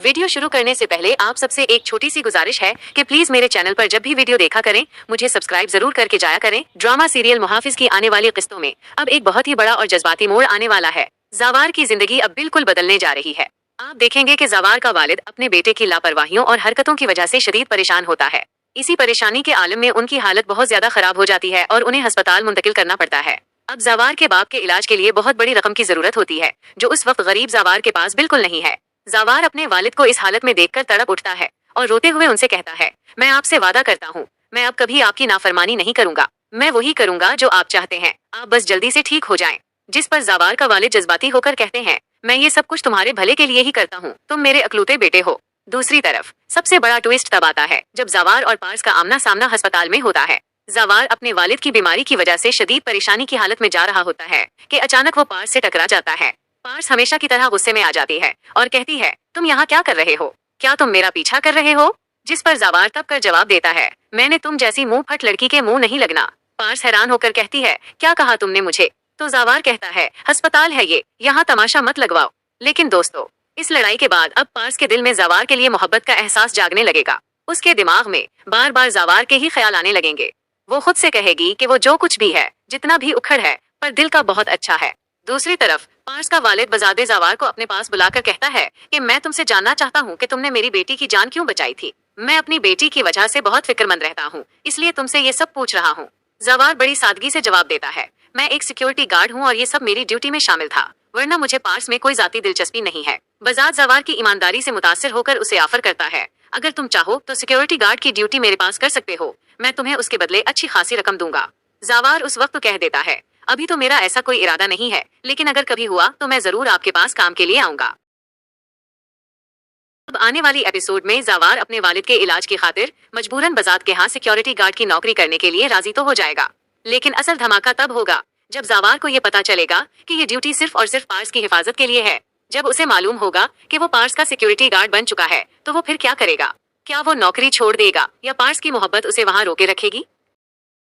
Video शुरू करने से पहले आप सबसे एक छोटी सी गुजारिश है कि प्लीज मेरे चैनल पर जब भी वीडियो देखा करें मुझे सब्सक्राइब जरूर करके जाया करें। ड्रामा सीरियल मुहाफिज की आने वाली किस्तों में अब एक बहुत ही बड़ा और जज्बाती मोड़ आने वाला है। ज़ावार की जिंदगी अब बिल्कुल बदलने जा रही है। आप देखेंगे कि ज़ावार का वालिद अपने बेटे की लापरवाहियों और हरकतों की वजह से शदीद परेशान होता है। इसी परेशानी के आलम में उनकी हालत बहुत ज्यादा खराब हो जाती है और उन्हें अस्पताल मुंतकिल करना पड़ता है। अब ज़ावार के बाप के इलाज के लिए बहुत बड़ी रकम की जरूरत होती है जो उस वक्त गरीब ज़ावार के पास बिल्कुल नहीं है। ज़ावार अपने वालिद को इस हालत में देखकर तड़प उठता है और रोते हुए उनसे कहता है, मैं आपसे वादा करता हूँ, मैं अब कभी आपकी नाफरमानी नहीं करूंगा। मैं वही करूंगा जो आप चाहते हैं, आप बस जल्दी से ठीक हो जाएं। जिस पर ज़ावार का वालिद जज्बाती होकर कहते हैं, मैं ये सब कुछ तुम्हारे भले के लिए ही करता हूँ, तुम मेरे अकलूते बेटे हो। दूसरी तरफ सबसे बड़ा ट्विस्ट तब आता है जब ज़ावार और पार्स का आमना सामना अस्पताल में होता है। ज़ावार अपने वालिद की बीमारी की वजह से शदीद परेशानी की हालत में जा रहा होता है कि अचानक वो पार्स से टकरा जाता है। पार्स हमेशा की तरह गुस्से में आ जाती है और कहती है, तुम यहाँ क्या कर रहे हो? क्या तुम मेरा पीछा कर रहे हो? जिस पर ज़ावार तब कर जवाब देता है, मैंने तुम जैसी मुंह फट लड़की के मुंह नहीं लगना। पार्स हैरान होकर कहती है, क्या कहा तुमने मुझे? तो ज़ावार कहता है, अस्पताल है ये, यहाँ तमाशा मत लगवाओ। लेकिन दोस्तों, इस लड़ाई के बाद अब पार्स के दिल में ज़ावार के लिए मोहब्बत का एहसास जागने लगेगा। उसके दिमाग में बार बार ज़ावार के ही ख्याल आने लगेंगे। वो खुद से कहेगी कि वो जो कुछ भी है, जितना भी उखड़ है, पर दिल का बहुत अच्छा है। दूसरी तरफ पार्स का वालिद बजादे ज़ावार को अपने पास बुलाकर कहता है कि मैं तुमसे जानना चाहता हूँ कि तुमने मेरी बेटी की जान क्यों बचाई थी। मैं अपनी बेटी की वजह से बहुत फिक्रमंद रहता हूँ, इसलिए तुमसे ये सब पूछ रहा हूँ। ज़ावार बड़ी सादगी से जवाब देता है, मैं एक सिक्योरिटी गार्ड हूँ और ये सब मेरी ड्यूटी में शामिल था, वरना मुझे पार्स में कोई जाती दिलचस्पी नहीं है। बजाद ज़ावार की ईमानदारी से मुतासिर होकर उसे ऑफर करता है, अगर तुम चाहो तो सिक्योरिटी गार्ड की ड्यूटी मेरे पास कर सकते हो, मैं तुम्हें उसके बदले अच्छी खासी रकम दूंगा। ज़ावार उस वक्त कह देता है, अभी तो मेरा ऐसा कोई इरादा नहीं है, लेकिन अगर कभी हुआ तो मैं जरूर आपके पास काम के लिए आऊंगा। अब आने वाली एपिसोड में ज़ावार अपने वालिद के इलाज की खातिर मजबूरन बजाद के यहाँ सिक्योरिटी गार्ड की नौकरी करने के लिए राजी तो हो जाएगा, लेकिन असल धमाका तब होगा जब ज़ावार को ये पता चलेगा कि ये ड्यूटी सिर्फ और सिर्फ पार्स की हिफाजत के लिए है। जब उसे मालूम होगा कि वो पार्स का सिक्योरिटी गार्ड बन चुका है तो वो फिर क्या करेगा? क्या वो नौकरी छोड़ देगा या पार्स की मोहब्बत उसे वहाँ रोके रखेगी?